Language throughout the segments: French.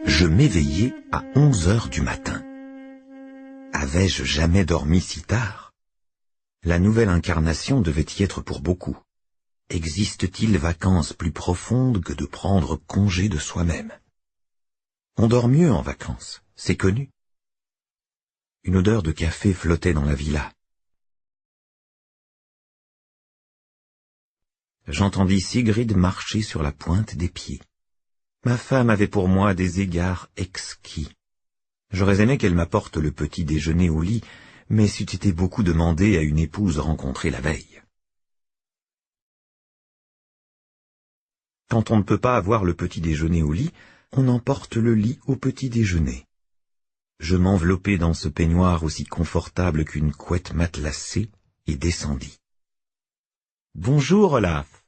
Je m'éveillai à 11 heures du matin. Avais-je jamais dormi si tard? La nouvelle incarnation devait y être pour beaucoup. Existe-t-il vacances plus profondes que de prendre congé de soi-même? On dort mieux en vacances, c'est connu. Une odeur de café flottait dans la villa. J'entendis Sigrid marcher sur la pointe des pieds. Ma femme avait pour moi des égards exquis. J'aurais aimé qu'elle m'apporte le petit déjeuner au lit, mais c'eût été beaucoup demandé à une épouse rencontrée la veille. Quand on ne peut pas avoir le petit déjeuner au lit, on emporte le lit au petit déjeuner. Je m'enveloppai dans ce peignoir aussi confortable qu'une couette matelassée et descendis. « Bonjour, Olaf, »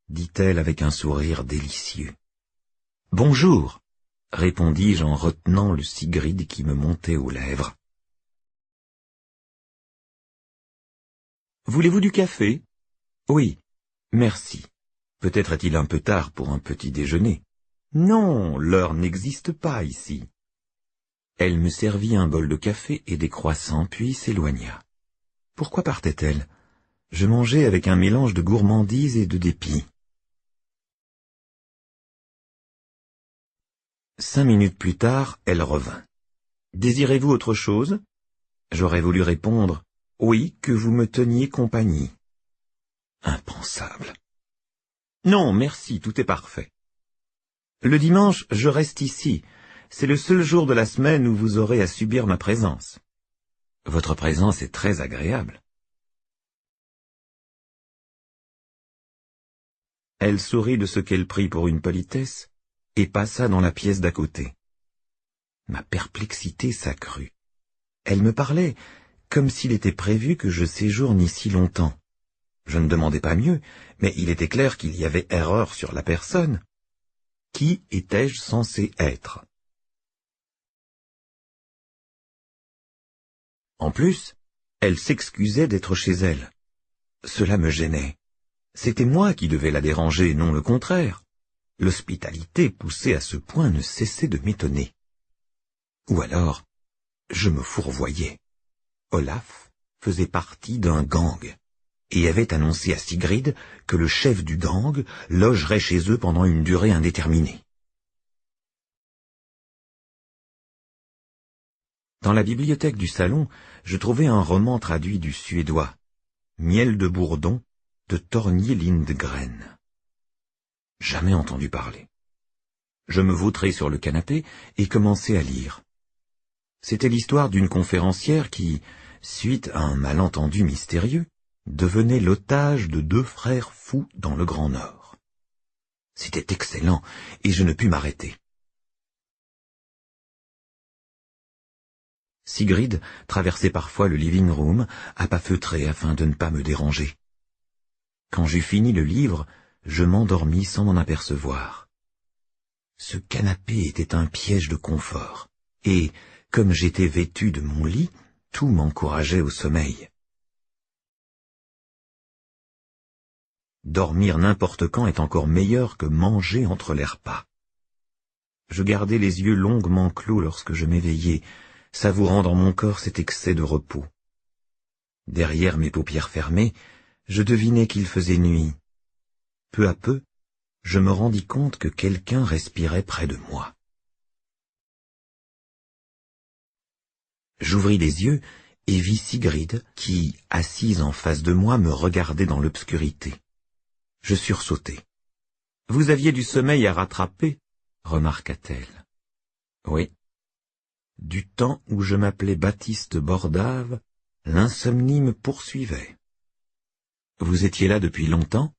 dit-elle avec un sourire délicieux. « Bonjour, » répondis-je en retenant le Sigrid qui me montait aux lèvres. « Voulez-vous du café? »« Oui, merci. Peut-être est-il un peu tard pour un petit déjeuner. »« Non, l'heure n'existe pas ici. » Elle me servit un bol de café et des croissants, puis s'éloigna. Pourquoi partait-elle? Je mangeais avec un mélange de gourmandise et de dépit. 5 minutes plus tard, elle revint. « Désirez-vous autre chose ?» J'aurais voulu répondre « Oui, que vous me teniez compagnie. » Impensable. « Non, merci, tout est parfait. Le dimanche, je reste ici. C'est le seul jour de la semaine où vous aurez à subir ma présence. Votre présence est très agréable. » Elle sourit de ce qu'elle prit pour une politesse et passa dans la pièce d'à côté. Ma perplexité s'accrut. Elle me parlait comme s'il était prévu que je séjourne ici longtemps. Je ne demandais pas mieux, mais il était clair qu'il y avait erreur sur la personne. Qui étais-je censé être? En plus, elle s'excusait d'être chez elle. Cela me gênait. C'était moi qui devais la déranger, non le contraire. L'hospitalité poussée à ce point ne cessait de m'étonner. Ou alors, je me fourvoyais. Olaf faisait partie d'un gang et avait annoncé à Sigrid que le chef du gang logerait chez eux pendant une durée indéterminée. Dans la bibliothèque du salon, je trouvai un roman traduit du suédois, Miel de Bourdon, de Torgny Lindgren. Jamais entendu parler. Je me vautrai sur le canapé et commençai à lire. C'était l'histoire d'une conférencière qui, suite à un malentendu mystérieux, devenait l'otage de 2 frères fous dans le Grand Nord. C'était excellent, et je ne pus m'arrêter. Sigrid traversait parfois le living room à pas feutrés afin de ne pas me déranger. Quand j'eus fini le livre, je m'endormis sans m'en apercevoir. Ce canapé était un piège de confort, et, comme j'étais vêtu de mon lit, tout m'encourageait au sommeil. Dormir n'importe quand est encore meilleur que manger entre les repas. Je gardai les yeux longuement clos lorsque je m'éveillai, savourant dans mon corps cet excès de repos. Derrière mes paupières fermées, je devinais qu'il faisait nuit. Peu à peu, je me rendis compte que quelqu'un respirait près de moi. J'ouvris les yeux et vis Sigrid qui, assise en face de moi, me regardait dans l'obscurité. Je sursautai. « Vous aviez du sommeil à rattraper » remarqua-t-elle. « Oui. Du temps où je m'appelais Baptiste Bordave, l'insomnie me poursuivait. »« Vous étiez là depuis longtemps ?»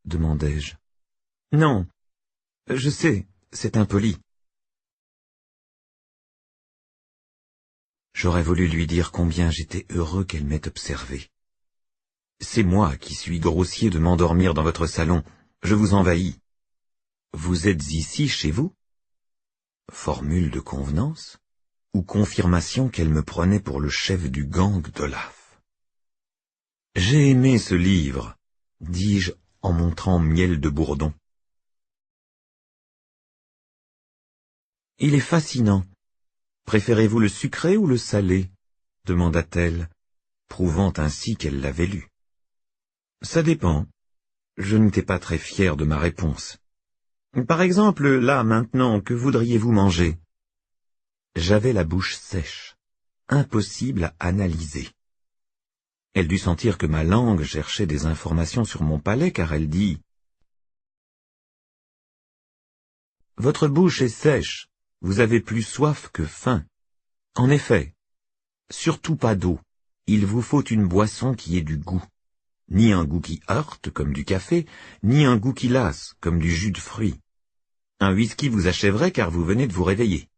demandai-je. « Non. Je sais, c'est impoli. » J'aurais voulu lui dire combien j'étais heureux qu'elle m'ait observé. « C'est moi qui suis grossier de m'endormir dans votre salon. Je vous envahis. Vous êtes ici chez vous ?» Formule de convenance ou confirmation qu'elle me prenait pour le chef du gang d'Olaf. « J'ai aimé ce livre, » dis-je en montrant Miel de Bourdon. Il est fascinant. Préférez-vous le sucré ou le salé? Demanda-t-elle, prouvant ainsi qu'elle l'avait lu. Ça dépend. Je n'étais pas très fier de ma réponse. Par exemple, là, maintenant, que voudriez-vous manger? J'avais la bouche sèche, impossible à analyser. Elle dut sentir que ma langue cherchait des informations sur mon palais, car elle dit « Votre bouche est sèche, vous avez plus soif que faim. En effet, surtout pas d'eau, il vous faut une boisson qui ait du goût. Ni un goût qui heurte, comme du café, ni un goût qui lasse, comme du jus de fruits. Un whisky vous achèverait car vous venez de vous réveiller. »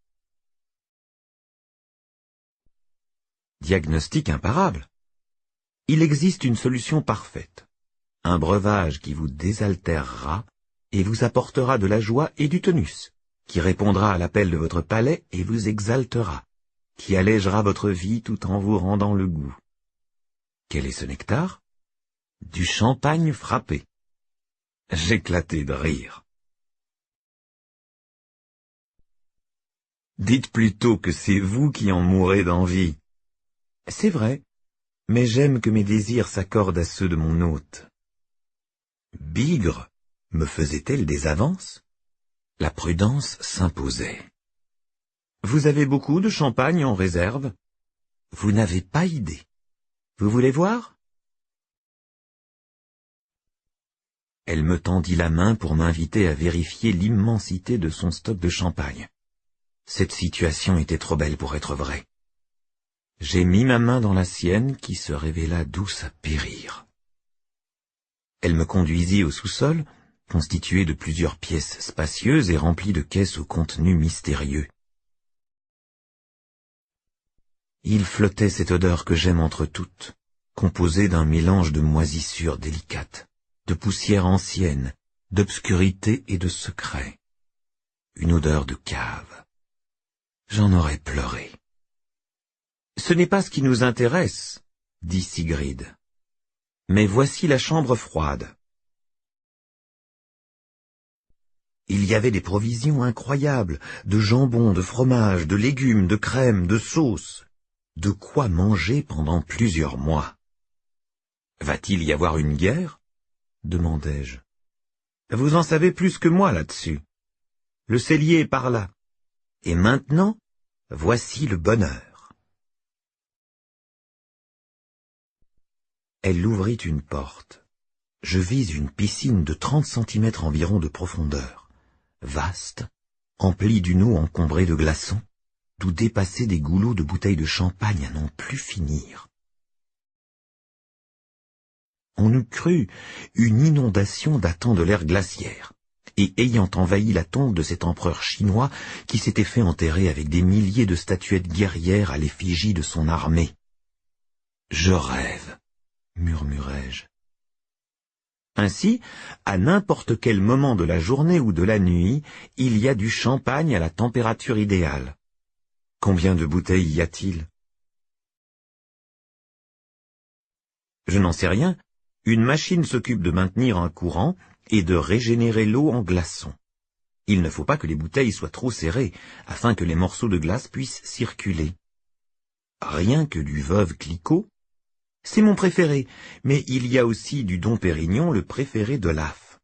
Diagnostic imparable. Il existe une solution parfaite. Un breuvage qui vous désaltérera et vous apportera de la joie et du tonus, qui répondra à l'appel de votre palais et vous exaltera, qui allégera votre vie tout en vous rendant le goût. Quel est ce nectar? Du champagne frappé. J'éclatai de rire. Dites plutôt que c'est vous qui en mourrez d'envie. C'est vrai, mais j'aime que mes désirs s'accordent à ceux de mon hôte. Bigre, me faisait-elle des avances? La prudence s'imposait. Vous avez beaucoup de champagne en réserve? Vous n'avez pas idée. Vous voulez voir? Elle me tendit la main pour m'inviter à vérifier l'immensité de son stock de champagne. Cette situation était trop belle pour être vraie. J'ai mis ma main dans la sienne qui se révéla douce à périr. Elle me conduisit au sous-sol, constitué de plusieurs pièces spacieuses et remplies de caisses au contenu mystérieux. Il flottait cette odeur que j'aime entre toutes, composée d'un mélange de moisissures délicates, de poussière ancienne, d'obscurité et de secret. Une odeur de cave. J'en aurais pleuré. « Ce n'est pas ce qui nous intéresse, » dit Sigrid. « Mais voici la chambre froide. » Il y avait des provisions incroyables, de jambon, de fromage, de légumes, de crème, de sauce. De quoi manger pendant plusieurs mois. « Va-t-il y avoir une guerre ?» demandai-je. « Vous en savez plus que moi là-dessus. Le cellier est par là. Et maintenant, voici le bonheur. » Elle ouvrit une porte. Je vis une piscine de 30 centimètres environ de profondeur, vaste, emplie d'une eau encombrée de glaçons, d'où dépassaient des goulots de bouteilles de champagne à n'en plus finir. On eût cru une inondation datant de l'ère glaciaire, et ayant envahi la tombe de cet empereur chinois qui s'était fait enterrer avec des milliers de statuettes guerrières à l'effigie de son armée. « Je rêve », murmurai-je. Ainsi, à n'importe quel moment de la journée ou de la nuit, il y a du champagne à la température idéale. Combien de bouteilles y a-t-il? Je n'en sais rien. Une machine s'occupe de maintenir un courant et de régénérer l'eau en glaçons. Il ne faut pas que les bouteilles soient trop serrées, afin que les morceaux de glace puissent circuler. Rien que du Veuve Clicquot. C'est mon préféré, mais il y a aussi du Dom Pérignon, le préféré de l'AF.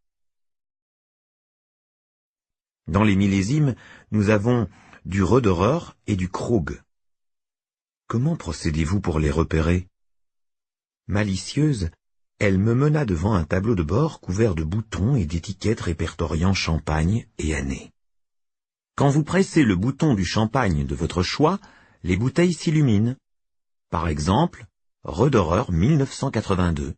Dans les millésimes, nous avons du Roederer et du Krug. Comment procédez-vous pour les repérer? Malicieuse, elle me mena devant un tableau de bord couvert de boutons et d'étiquettes répertoriant champagne et année. Quand vous pressez le bouton du champagne de votre choix, les bouteilles s'illuminent. Par exemple, Roederer 1982.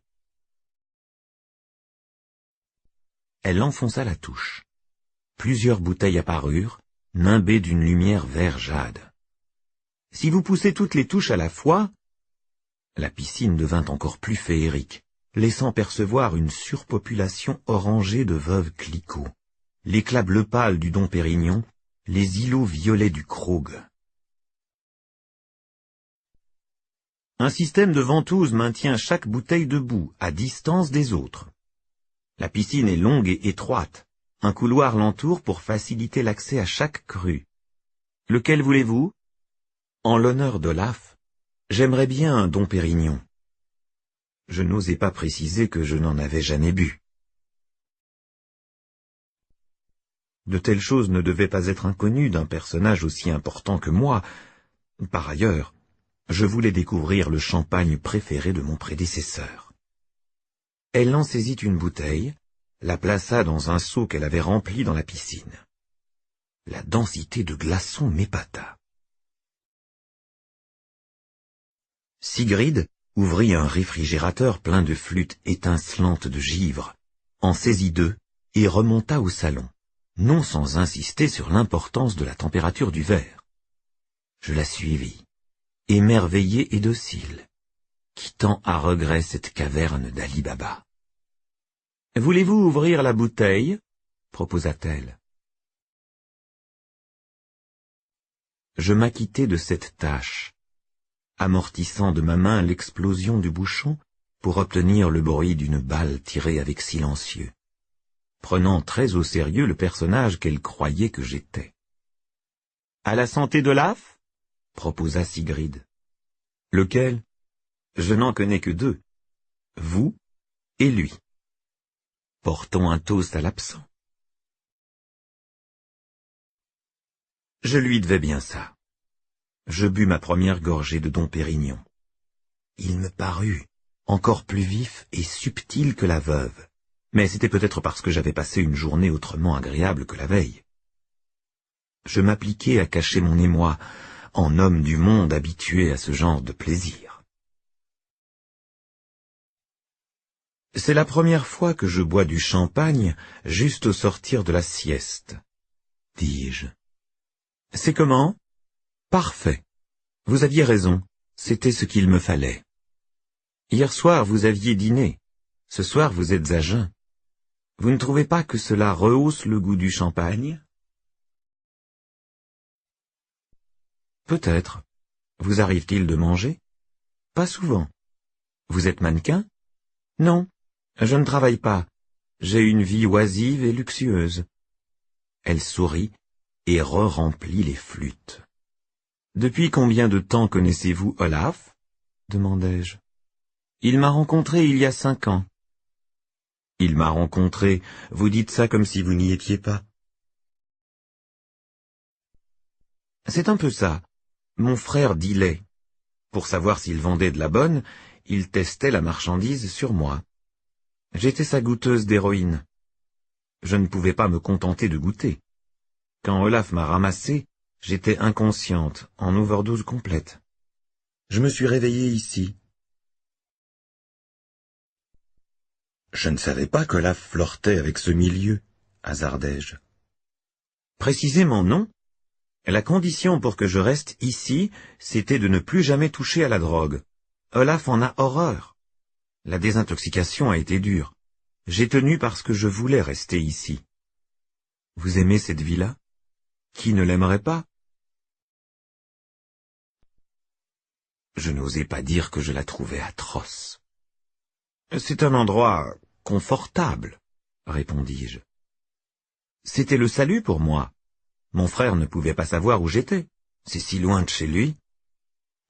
Elle enfonça la touche. Plusieurs bouteilles apparurent, nimbées d'une lumière vert jade. Si vous poussez toutes les touches à la fois, la piscine devint encore plus féerique, laissant percevoir une surpopulation orangée de Veuve Clicquot, l'éclat bleu pâle du Dom Pérignon, les îlots violets du Krug. Un système de ventouse maintient chaque bouteille debout, à distance des autres. La piscine est longue et étroite. Un couloir l'entoure pour faciliter l'accès à chaque crue. Lequel voulez-vous? En l'honneur d'Olaf, j'aimerais bien un Dom Pérignon. Je n'osais pas préciser que je n'en avais jamais bu. De telles choses ne devaient pas être inconnues d'un personnage aussi important que moi. Par ailleurs, je voulais découvrir le champagne préféré de mon prédécesseur. Elle en saisit une bouteille, la plaça dans un seau qu'elle avait rempli dans la piscine. La densité de glaçons m'épata. Sigrid ouvrit un réfrigérateur plein de flûtes étincelantes de givre, en saisit deux et remonta au salon, non sans insister sur l'importance de la température du verre. Je la suivis, émerveillé et docile, quittant à regret cette caverne d'Ali Baba. « Voulez-vous ouvrir la bouteille ?» proposa-t-elle. Je m'acquittai de cette tâche, amortissant de ma main l'explosion du bouchon pour obtenir le bruit d'une balle tirée avec silencieux, prenant très au sérieux le personnage qu'elle croyait que j'étais. « À la santé d'Olaf ?» proposa Sigrid. « Lequel? Je n'en connais que deux, vous et lui. Portons un toast à l'absent. » Je lui devais bien ça. Je bus ma première gorgée de Dom Pérignon. Il me parut encore plus vif et subtil que la veuve, mais c'était peut-être parce que j'avais passé une journée autrement agréable que la veille. Je m'appliquai à cacher mon émoi, en homme du monde habitué à ce genre de plaisir. C'est la première fois que je bois du champagne juste au sortir de la sieste, dis-je. C'est comment? Parfait. Vous aviez raison, c'était ce qu'il me fallait. Hier soir vous aviez dîné, ce soir vous êtes à jeun. Vous ne trouvez pas que cela rehausse le goût du champagne? Peut-être. Vous arrive-t-il de manger? Pas souvent. Vous êtes mannequin? Non, je ne travaille pas. J'ai une vie oisive et luxueuse. Elle sourit et re-remplit les flûtes. Depuis combien de temps connaissez-vous Olaf? Demandai-je. Il m'a rencontré il y a 5 ans. Il m'a rencontré, vous dites ça comme si vous n'y étiez pas. C'est un peu ça. Mon frère dealait. Pour savoir s'il vendait de la bonne, il testait la marchandise sur moi. J'étais sa goûteuse d'héroïne. Je ne pouvais pas me contenter de goûter. Quand Olaf m'a ramassé, j'étais inconsciente, en overdose complète. Je me suis réveillée ici. Je ne savais pas qu'Olaf flirtait avec ce milieu, hasardai-je. Précisément non. La condition pour que je reste ici, c'était de ne plus jamais toucher à la drogue. Olaf en a horreur. La désintoxication a été dure. J'ai tenu parce que je voulais rester ici. Vous aimez cette vie-là? Qui ne l'aimerait pas? Je n'osais pas dire que je la trouvais atroce. C'est un endroit confortable, répondis-je. C'était le salut pour moi. Mon frère ne pouvait pas savoir où j'étais. C'est si loin de chez lui.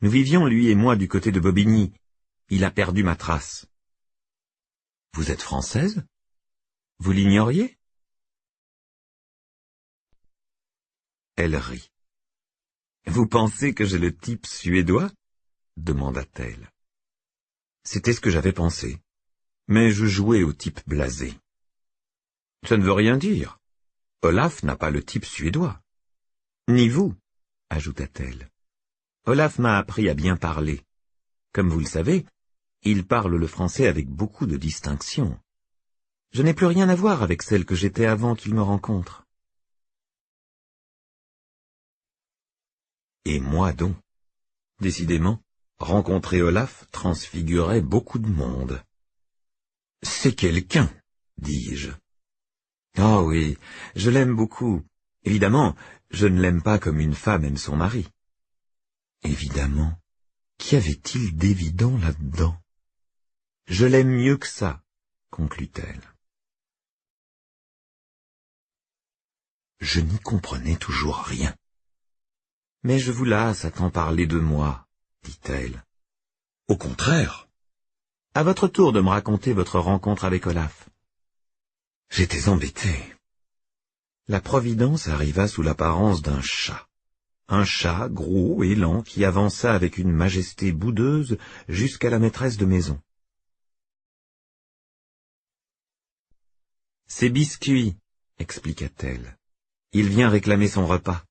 Nous vivions, lui et moi, du côté de Bobigny. Il a perdu ma trace. Vous êtes française? Vous l'ignoriez? Elle rit. Vous pensez que j'ai le type suédois? Demanda-t-elle. C'était ce que j'avais pensé. Mais je jouais au type blasé. Ça ne veut rien dire. Olaf n'a pas le type suédois. Ni vous, ajouta-t-elle. Olaf m'a appris à bien parler. Comme vous le savez, il parle le français avec beaucoup de distinction. Je n'ai plus rien à voir avec celle que j'étais avant qu'il me rencontre. Et moi donc. Décidément, rencontrer Olaf transfigurait beaucoup de monde. C'est quelqu'un, dis-je. Oh oui, je l'aime beaucoup. Évidemment, je ne l'aime pas comme une femme aime son mari. Évidemment, qu'y avait-il d'évident là-dedans? Je l'aime mieux que ça, conclut-elle. Je n'y comprenais toujours rien. Mais je vous lasse à tant parler de moi, dit-elle. Au contraire. À votre tour de me raconter votre rencontre avec Olaf. J'étais embêté. La Providence arriva sous l'apparence d'un chat. Un chat gros et lent qui avança avec une majesté boudeuse jusqu'à la maîtresse de maison. « C'est Biscuit, expliqua-t-elle. Il vient réclamer son repas. »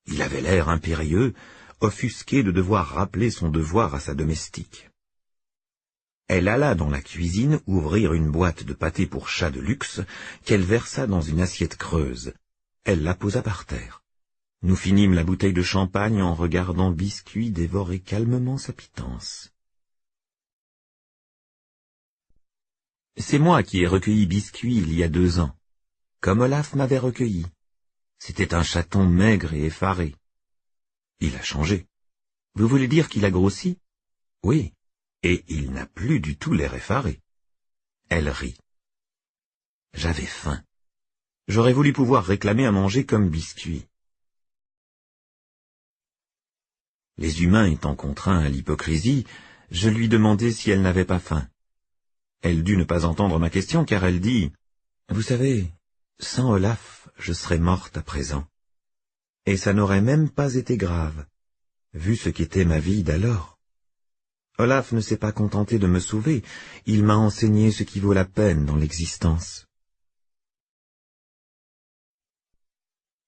Il avait l'air impérieux, offusqué de devoir rappeler son devoir à sa domestique. Elle alla dans la cuisine ouvrir une boîte de pâté pour chat de luxe qu'elle versa dans une assiette creuse. Elle la posa par terre. Nous finîmes la bouteille de champagne en regardant Biscuit dévorer calmement sa pitance. « C'est moi qui ai recueilli Biscuit il y a 2 ans, comme Olaf m'avait recueilli. C'était un chaton maigre et effaré. Il a changé. Vous voulez dire qu'il a grossi? Oui, et il n'a plus du tout l'air effaré. » Elle rit. J'avais faim. J'aurais voulu pouvoir réclamer à manger comme Biscuit. Les humains étant contraints à l'hypocrisie, je lui demandai si elle n'avait pas faim. Elle dut ne pas entendre ma question car elle dit « Vous savez, sans Olaf, je serais morte à présent. Et ça n'aurait même pas été grave, vu ce qu'était ma vie d'alors. Olaf ne s'est pas contenté de me sauver, il m'a enseigné ce qui vaut la peine dans l'existence. »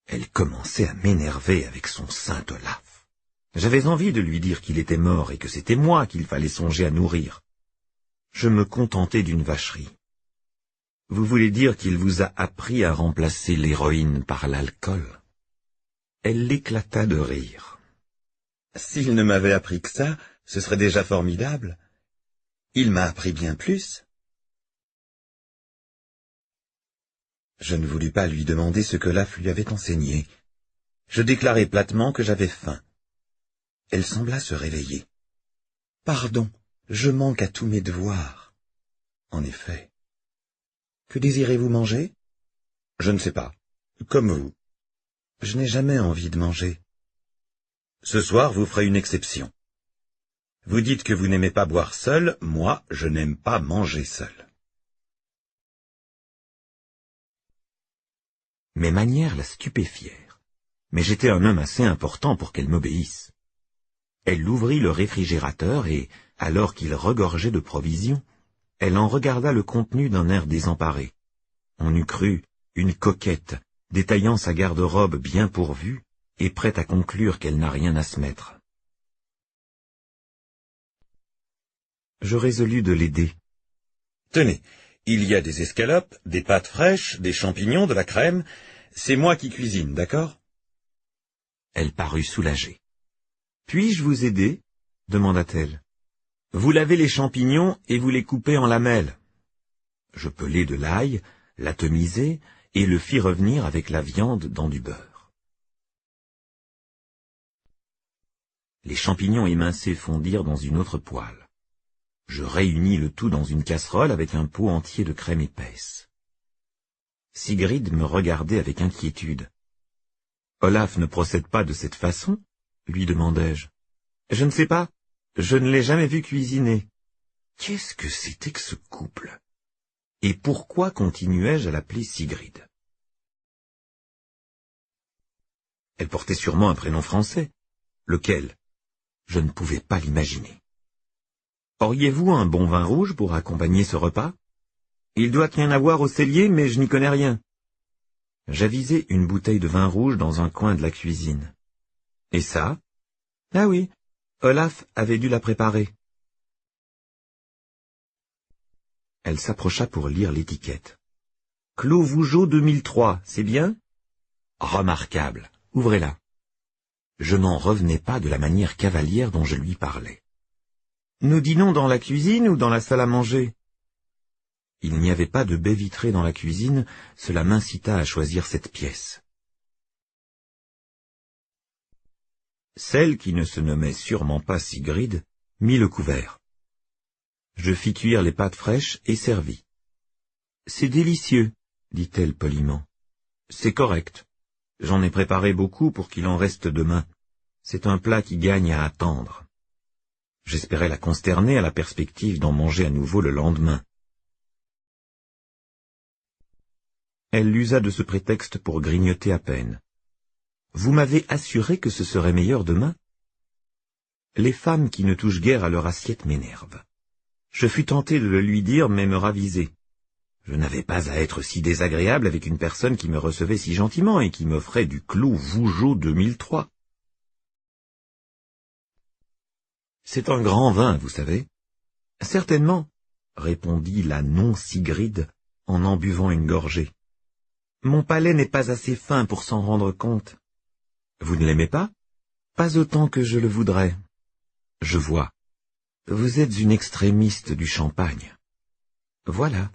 Elle commençait à m'énerver avec son saint Olaf. J'avais envie de lui dire qu'il était mort et que c'était moi qu'il fallait songer à nourrir. Je me contentais d'une vacherie. « Vous voulez dire qu'il vous a appris à remplacer l'héroïne par l'alcool ?» Elle éclata de rire. « S'il ne m'avait appris que ça, ce serait déjà formidable. Il m'a appris bien plus. » Je ne voulus pas lui demander ce que Olaf lui avait enseigné. Je déclarai platement que j'avais faim. Elle sembla se réveiller. « Pardon, je manque à tous mes devoirs. » En effet. « Que désirez-vous manger ?»« Je ne sais pas. Comme vous. » « Je n'ai jamais envie de manger. »« Ce soir, vous ferez une exception. Vous dites que vous n'aimez pas boire seul, moi, je n'aime pas manger seul. » Mes manières la stupéfièrent, mais j'étais un homme assez important pour qu'elle m'obéisse. Elle ouvrit le réfrigérateur et, alors qu'il regorgeait de provisions, elle en regarda le contenu d'un air désemparé. On eût cru une coquette, détaillant sa garde-robe bien pourvue et prête à conclure qu'elle n'a rien à se mettre. Je résolus de l'aider. « Tenez, il y a des escalopes, des pâtes fraîches, des champignons, de la crème. C'est moi qui cuisine, d'accord ?» Elle parut soulagée. « Puis-je vous aider ?» demanda-t-elle. « Vous lavez les champignons et vous les coupez en lamelles. » Je pelai de l'ail, l'atomisai et le fis revenir avec la viande dans du beurre. Les champignons émincés fondirent dans une autre poêle. Je réunis le tout dans une casserole avec un pot entier de crème épaisse. Sigrid me regardait avec inquiétude. « Olaf ne procède pas de cette façon ?» lui demandai-je. « Je ne sais pas, je ne l'ai jamais vu cuisiner. » Qu'est-ce que c'était que ce couple? Et pourquoi continuais-je à l'appeler Sigrid? Elle portait sûrement un prénom français. Lequel? Je ne pouvais pas l'imaginer. Auriez-vous un bon vin rouge pour accompagner ce repas? Il doit y en avoir au cellier, mais je n'y connais rien. J'avisai une bouteille de vin rouge dans un coin de la cuisine. Et ça? Ah oui, Olaf avait dû la préparer. Elle s'approcha pour lire l'étiquette. Clos Vougeot 2003, c'est bien? Remarquable. Ouvrez-la. Je n'en revenais pas de la manière cavalière dont je lui parlais. Nous dînons dans la cuisine ou dans la salle à manger? Il n'y avait pas de baie vitrée dans la cuisine, cela m'incita à choisir cette pièce. Celle qui ne se nommait sûrement pas Sigrid mit le couvert. Je fis cuire les pâtes fraîches et servis. « C'est délicieux, » dit-elle poliment. « C'est correct. J'en ai préparé beaucoup pour qu'il en reste demain. » C'est un plat qui gagne à attendre. J'espérais la consterner à la perspective d'en manger à nouveau le lendemain. Elle usa de ce prétexte pour grignoter à peine. « Vous m'avez assuré que ce serait meilleur demain ?» Les femmes qui ne touchent guère à leur assiette m'énervent. Je fus tenté de le lui dire, mais me ravisai. Je n'avais pas à être si désagréable avec une personne qui me recevait si gentiment et qui m'offrait du Clos Vougeot 2003. C'est un grand vin, vous savez. Certainement, répondit la non-Sigrid en buvant une gorgée. Mon palais n'est pas assez fin pour s'en rendre compte. Vous ne l'aimez pas? Pas autant que je le voudrais. Je vois. Vous êtes une extrémiste du champagne. Voilà.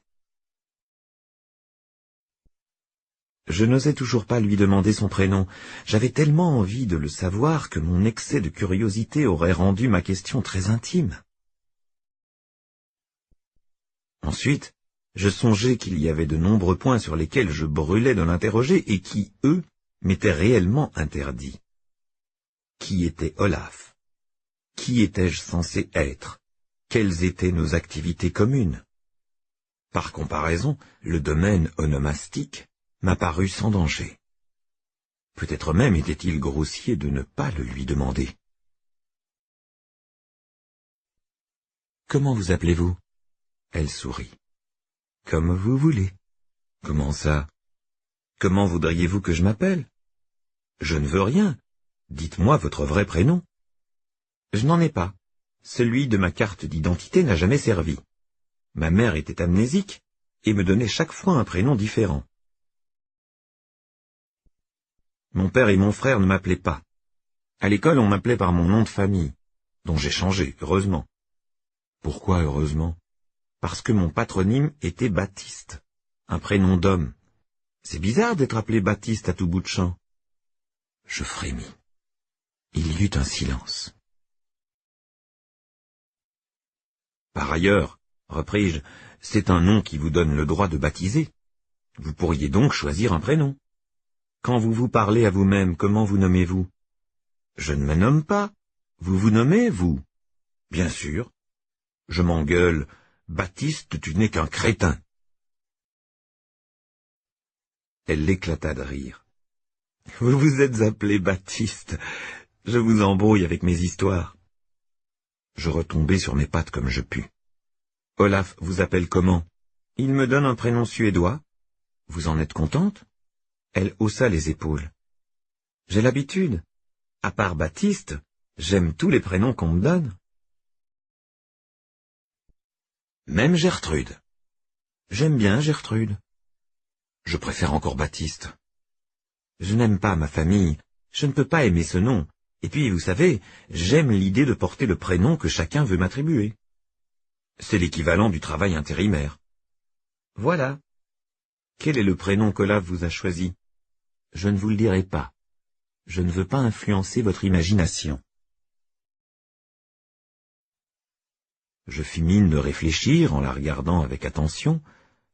Je n'osais toujours pas lui demander son prénom. J'avais tellement envie de le savoir que mon excès de curiosité aurait rendu ma question très intime. Ensuite, je songeai qu'il y avait de nombreux points sur lesquels je brûlais de l'interroger et qui, eux, m'étaient réellement interdits. Qui était Olaf? Qui étais-je censé être? Quelles étaient nos activités communes? Par comparaison, le domaine onomastique m'apparut sans danger. Peut-être même était-il grossier de ne pas le lui demander. « Comment vous appelez-vous » Elle sourit. « Comme vous voulez. »« Comment ça? Comment voudriez-vous que je m'appelle ?»« Je ne veux rien. Dites-moi votre vrai prénom. »« Je n'en ai pas. Celui de ma carte d'identité n'a jamais servi. Ma mère était amnésique et me donnait chaque fois un prénom différent. Mon père et mon frère ne m'appelaient pas. À l'école, on m'appelait par mon nom de famille, dont j'ai changé, heureusement. Pourquoi heureusement? Parce que mon patronyme était Baptiste, un prénom d'homme. C'est bizarre d'être appelé Baptiste à tout bout de champ. Je frémis. Il y eut un silence. Par ailleurs, repris-je, c'est un nom qui vous donne le droit de baptiser. Vous pourriez donc choisir un prénom. Quand vous vous parlez à vous-même, comment vous nommez-vous? Je ne me nomme pas. Vous vous nommez, vous? Bien sûr. Je m'engueule. Baptiste, tu n'es qu'un crétin. Elle éclata de rire. Vous vous êtes appelé Baptiste. Je vous embrouille avec mes histoires. Je retombai sur mes pattes comme je pus. Olaf vous appelle comment? Il me donne un prénom suédois. Vous en êtes contente? Elle haussa les épaules. J'ai l'habitude. À part Baptiste, j'aime tous les prénoms qu'on me donne. Même Gertrude. J'aime bien Gertrude. Je préfère encore Baptiste. Je n'aime pas ma famille. Je ne peux pas aimer ce nom. Et puis, vous savez, j'aime l'idée de porter le prénom que chacun veut m'attribuer. C'est l'équivalent du travail intérimaire. Voilà. Quel est le prénom qu'Olaf vous a choisi? Je ne vous le dirai pas. Je ne veux pas influencer votre imagination. Je fis mine de réfléchir en la regardant avec attention,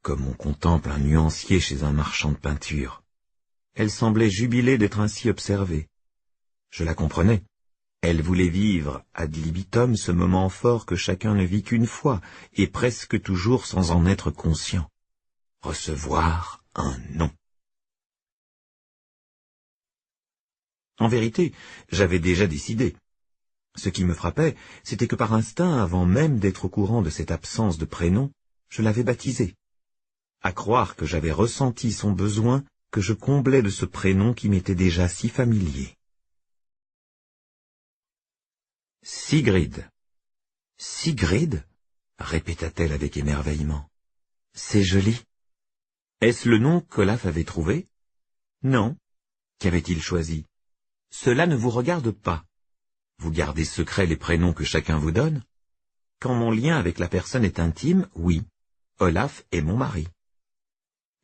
comme on contemple un nuancier chez un marchand de peinture. Elle semblait jubilée d'être ainsi observée. Je la comprenais. Elle voulait vivre ad libitum ce moment fort que chacun ne vit qu'une fois, et presque toujours sans en être conscient. Recevoir un nom. En vérité, j'avais déjà décidé. Ce qui me frappait, c'était que par instinct, avant même d'être au courant de cette absence de prénom, je l'avais baptisé. À croire que j'avais ressenti son besoin que je comblais de ce prénom qui m'était déjà si familier. Sigrid. Sigrid? Répéta-t-elle avec émerveillement. C'est joli. Est-ce le nom qu'Olaf avait trouvé? Non. Qu'avait-il choisi? Cela ne vous regarde pas. Vous gardez secret les prénoms que chacun vous donne? Quand mon lien avec la personne est intime, oui. Olaf est mon mari.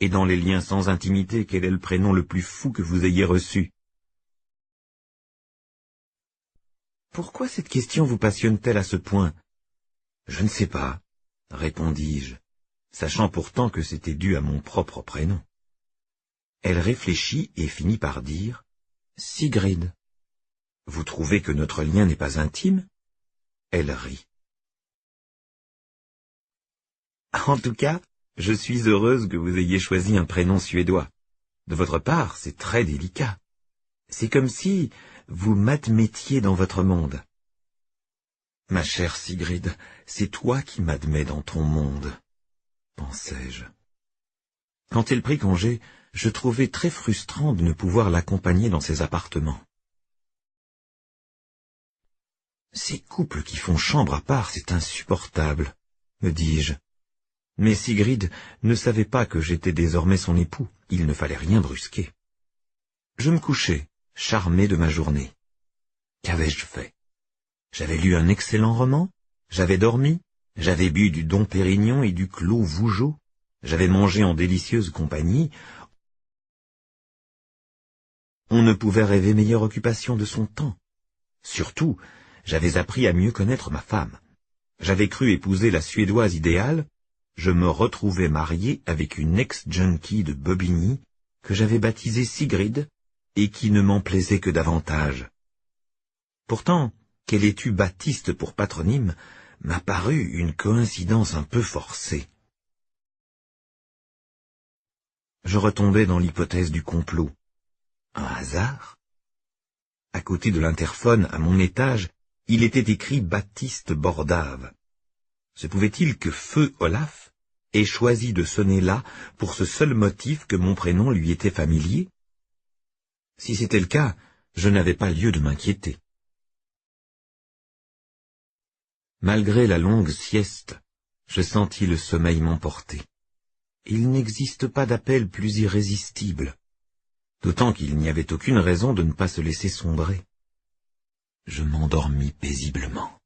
Et dans les liens sans intimité, quel est le prénom le plus fou que vous ayez reçu? Pourquoi cette question vous passionne-t-elle à ce point? Je ne sais pas, répondis-je, sachant pourtant que c'était dû à mon propre prénom. Elle réfléchit et finit par dire « Sigrid ». Vous trouvez que notre lien n'est pas intime? Elle rit. En tout cas, je suis heureuse que vous ayez choisi un prénom suédois. De votre part, c'est très délicat. C'est comme si vous m'admettiez dans votre monde. Ma chère Sigrid, c'est toi qui m'admets dans ton monde, pensai-je. Quand elle prit congé, je trouvai très frustrant de ne pouvoir l'accompagner dans ses appartements. Ces couples qui font chambre à part, c'est insupportable, me dis-je. Mais Sigrid ne savait pas que j'étais désormais son époux, il ne fallait rien brusquer. Je me couchai, charmé de ma journée. Qu'avais-je fait? J'avais lu un excellent roman, j'avais dormi, j'avais bu du Dom Pérignon et du Clos Vougeot, j'avais mangé en délicieuse compagnie. On ne pouvait rêver meilleure occupation de son temps. Surtout, j'avais appris à mieux connaître ma femme. J'avais cru épouser la Suédoise idéale, je me retrouvais marié avec une ex-junkie de Bobigny que j'avais baptisée Sigrid et qui ne m'en plaisait que davantage. Pourtant, qu'elle ait eu Baptiste pour patronyme m'a paru une coïncidence un peu forcée. Je retombais dans l'hypothèse du complot. Un hasard? À côté de l'interphone, à mon étage, il était écrit Baptiste Bordave. Se pouvait-il que Feu Olaf ait choisi de sonner là pour ce seul motif que mon prénom lui était familier? Si c'était le cas, je n'avais pas lieu de m'inquiéter. Malgré la longue sieste, je sentis le sommeil m'emporter. Il n'existe pas d'appel plus irrésistible, d'autant qu'il n'y avait aucune raison de ne pas se laisser sombrer. Je m'endormis paisiblement.